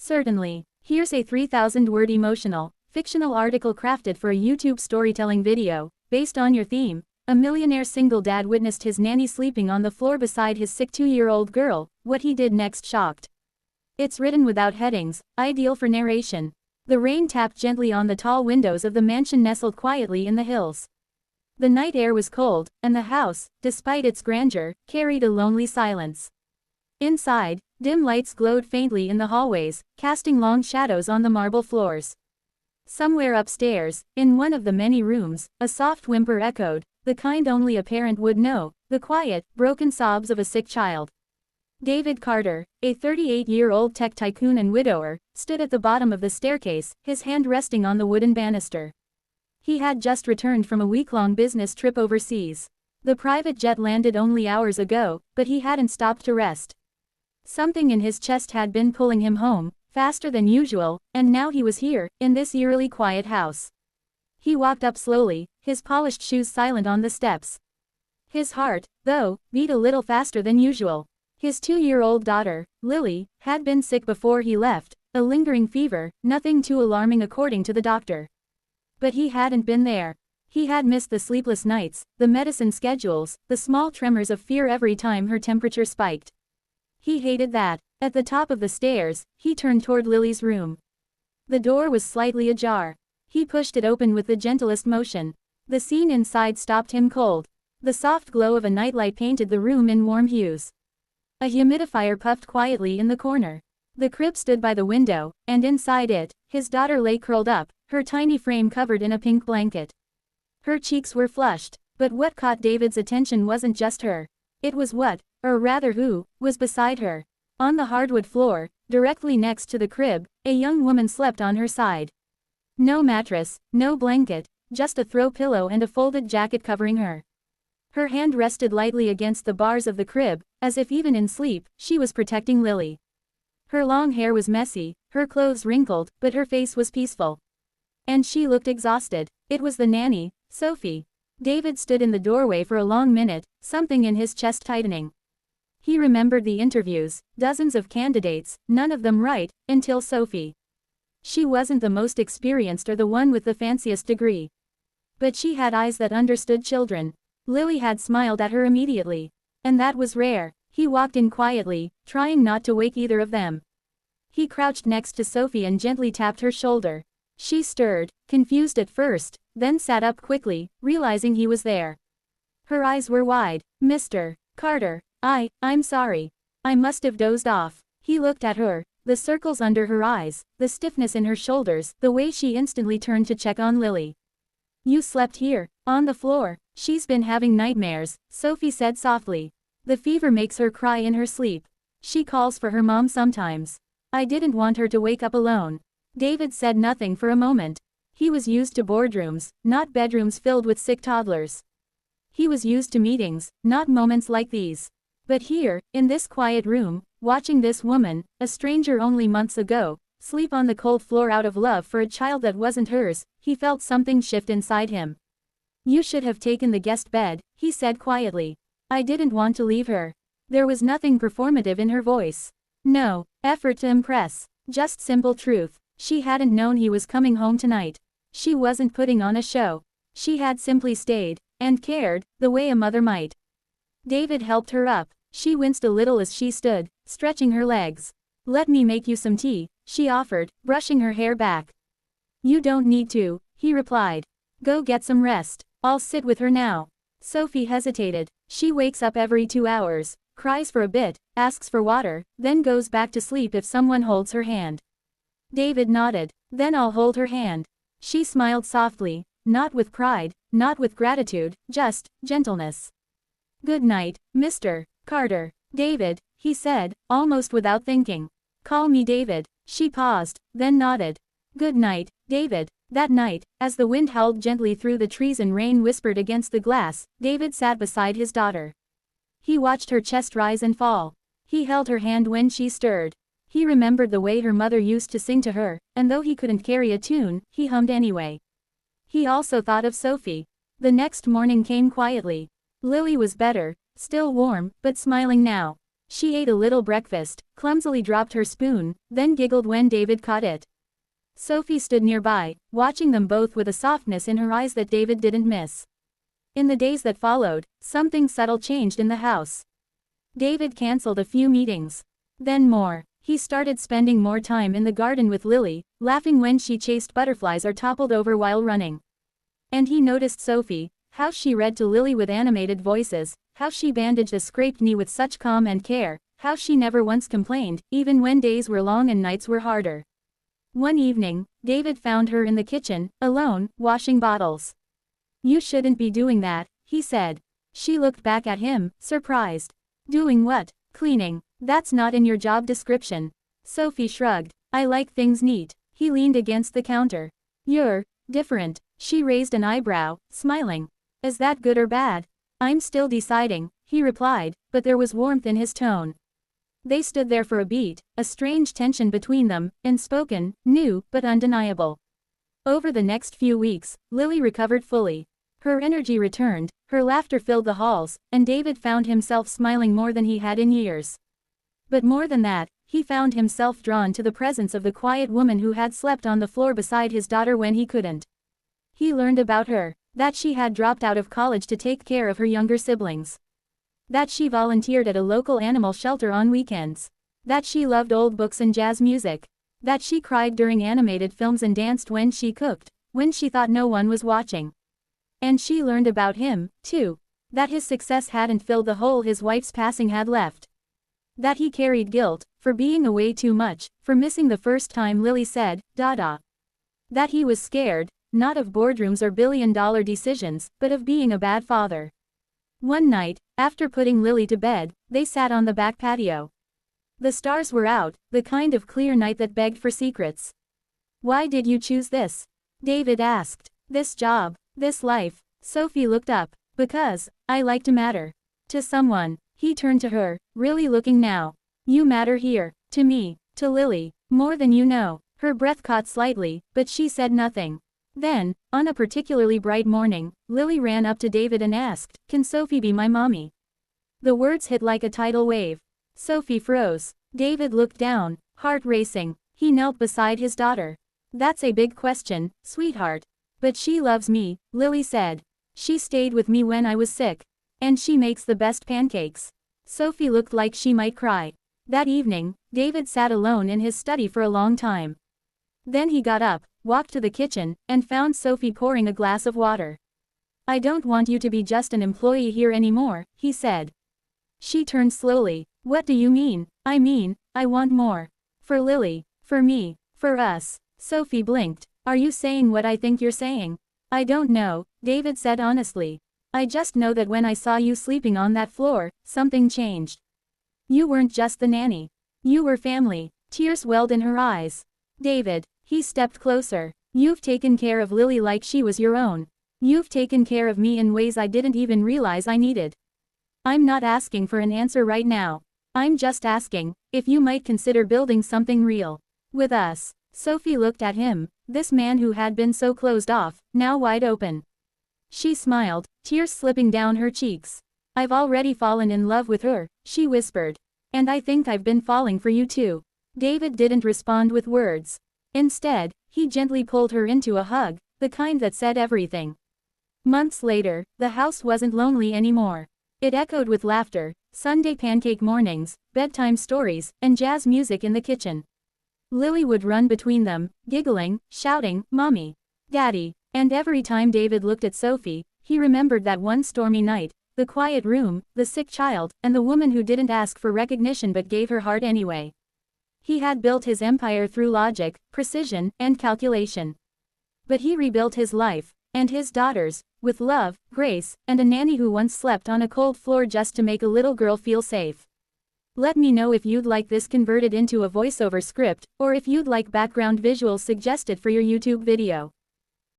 Certainly. Here's a 3,000-word emotional, fictional article crafted for a YouTube storytelling video, based on your theme. A millionaire single dad witnessed his nanny sleeping on the floor beside his sick 2-year-old girl. What he did next shocked. It's written without headings, ideal for narration. The rain tapped gently on the tall windows of the mansion nestled quietly in the hills. The night air was cold, and the house, despite its grandeur, carried a lonely silence. Inside, dim lights glowed faintly in the hallways, casting long shadows on the marble floors. Somewhere upstairs, in one of the many rooms, a soft whimper echoed, the kind only a parent would know, the quiet, broken sobs of a sick child. David Carter, a 38-year-old tech tycoon and widower, stood at the bottom of the staircase, his hand resting on the wooden banister. He had just returned from a week-long business trip overseas. The private jet landed only hours ago, but he hadn't stopped to rest. Something in his chest had been pulling him home, faster than usual, and now he was here, in this eerily quiet house. He walked up slowly, his polished shoes silent on the steps. His heart, though, beat a little faster than usual. His 2-year-old daughter, Lily, had been sick before he left, a lingering fever, nothing too alarming according to the doctor. But he hadn't been there. He had missed the sleepless nights, the medicine schedules, the small tremors of fear every time her temperature spiked. He hated that. At the top of the stairs, he turned toward Lily's room. The door was slightly ajar. He pushed it open with the gentlest motion. The scene inside stopped him cold. The soft glow of a nightlight painted the room in warm hues. A humidifier puffed quietly in the corner. The crib stood by the window, and inside it, his daughter lay curled up, her tiny frame covered in a pink blanket. Her cheeks were flushed, but what caught David's attention wasn't just her. It was what, or rather who, was beside her. On the hardwood floor, directly next to the crib, a young woman slept on her side. No mattress, no blanket, just a throw pillow and a folded jacket covering her. Her hand rested lightly against the bars of the crib, as if even in sleep, she was protecting Lily. Her long hair was messy, her clothes wrinkled, but her face was peaceful. And she looked exhausted. It was the nanny, Sophie. David stood in the doorway for a long minute, something in his chest tightening. He remembered the interviews, dozens of candidates, none of them right, until Sophie. She wasn't the most experienced or the one with the fanciest degree. But she had eyes that understood children. Lily had smiled at her immediately. And that was rare. He walked in quietly, trying not to wake either of them. He crouched next to Sophie and gently tapped her shoulder. She stirred, confused at first, then sat up quickly, realizing he was there. Her eyes were wide. "Mr. Carter, I'm sorry. I must have dozed off." He looked at her, the circles under her eyes, the stiffness in her shoulders, the way she instantly turned to check on Lily. "You slept here, on the floor." "She's been having nightmares," Sophie said softly. "The fever makes her cry in her sleep. She calls for her mom sometimes. I didn't want her to wake up alone." David said nothing for a moment. He was used to boardrooms, not bedrooms filled with sick toddlers. He was used to meetings, not moments like these. But here, in this quiet room, watching this woman, a stranger only months ago, sleep on the cold floor out of love for a child that wasn't hers, he felt something shift inside him. "You should have taken the guest bed," he said quietly. "I didn't want to leave her." There was nothing performative in her voice. No effort to impress, just simple truth. She hadn't known he was coming home tonight. She wasn't putting on a show. She had simply stayed, and cared, the way a mother might. David helped her up. She winced a little as she stood, stretching her legs. "Let me make you some tea," she offered, brushing her hair back. "You don't need to," he replied. "Go get some rest. I'll sit with her now." Sophie hesitated. She wakes up every 2 hours, cries for a bit, asks for water, then goes back to sleep if someone holds her hand. David nodded. "Then I'll hold her hand." She smiled softly, not with pride, not with gratitude, just gentleness. "Good night, Mr. Carter." "David," he said, almost without thinking. "Call me David." She paused, then nodded. "Good night, David." That night, as the wind howled gently through the trees and rain whispered against the glass, David sat beside his daughter. He watched her chest rise and fall. He held her hand when she stirred. He remembered the way her mother used to sing to her, and though he couldn't carry a tune, he hummed anyway. He also thought of Sophie. The next morning came quietly. Lily was better, still warm, but smiling now. She ate a little breakfast, clumsily dropped her spoon, then giggled when David caught it. Sophie stood nearby, watching them both with a softness in her eyes that David didn't miss. In the days that followed, something subtle changed in the house. David cancelled a few meetings. Then more. He started spending more time in the garden with Lily, laughing when she chased butterflies or toppled over while running. And he noticed Sophie, how she read to Lily with animated voices, how she bandaged a scraped knee with such calm and care, how she never once complained, even when days were long and nights were harder. One evening, David found her in the kitchen, alone, washing bottles. "You shouldn't be doing that," he said. She looked back at him, surprised. "Doing what?" "Cleaning. That's not in your job description." Sophie shrugged. "I like things neat." He leaned against the counter. "You're different." She raised an eyebrow, smiling. "Is that good or bad?" "I'm still deciding," he replied, but there was warmth in his tone. They stood there for a beat, a strange tension between them, unspoken, new, but undeniable. Over the next few weeks, Lily recovered fully. Her energy returned, her laughter filled the halls, and David found himself smiling more than he had in years. But more than that, he found himself drawn to the presence of the quiet woman who had slept on the floor beside his daughter when he couldn't. He learned about her, that she had dropped out of college to take care of her younger siblings. That she volunteered at a local animal shelter on weekends. That she loved old books and jazz music. That she cried during animated films and danced when she cooked, when she thought no one was watching. And she learned about him, too. That his success hadn't filled the hole his wife's passing had left. That he carried guilt, for being away too much, for missing the first time Lily said, "Dada." That he was scared, not of boardrooms or billion-dollar decisions, but of being a bad father. One night, after putting Lily to bed, they sat on the back patio. The stars were out, the kind of clear night that begged for secrets. "Why did you choose this?" David asked. "This job, this life." Sophie looked up. "Because I like to matter. To someone." He turned to her, really looking now. "You matter here. To me. To Lily. More than you know." Her breath caught slightly, but she said nothing. Then, on a particularly bright morning, Lily ran up to David and asked, "Can Sophie be my mommy?" The words hit like a tidal wave. Sophie froze. David looked down, heart racing. He knelt beside his daughter. "That's a big question, sweetheart." "But she loves me," Lily said. "She stayed with me when I was sick. And she makes the best pancakes." Sophie looked like she might cry. That evening, David sat alone in his study for a long time. Then he got up, walked to the kitchen, and found Sophie pouring a glass of water. "I don't want you to be just an employee here anymore," he said. She turned slowly. "What do you mean?" "I mean, I want more. For Lily. For me. For us." Sophie blinked. "Are you saying what I think you're saying?" "I don't know," David said honestly. "I just know that when I saw you sleeping on that floor, something changed. You weren't just the nanny. You were family." Tears welled in her eyes. "David." He stepped closer. "You've taken care of Lily like she was your own. You've taken care of me in ways I didn't even realize I needed. I'm not asking for an answer right now. I'm just asking if you might consider building something real with us." Sophie looked at him, this man who had been so closed off, now wide open. She smiled, tears slipping down her cheeks. "I've already fallen in love with her," she whispered. "And I think I've been falling for you too." David didn't respond with words. Instead, he gently pulled her into a hug, the kind that said everything. Months later, the house wasn't lonely anymore. It echoed with laughter, Sunday pancake mornings, bedtime stories, and jazz music in the kitchen. Lily would run between them, giggling, shouting, "Mommy! Daddy!" And every time David looked at Sophie, he remembered that one stormy night, the quiet room, the sick child, and the woman who didn't ask for recognition but gave her heart anyway. He had built his empire through logic, precision, and calculation. But he rebuilt his life, and his daughters, with love, grace, and a nanny who once slept on a cold floor just to make a little girl feel safe. Let me know if you'd like this converted into a voiceover script, or if you'd like background visuals suggested for your YouTube video.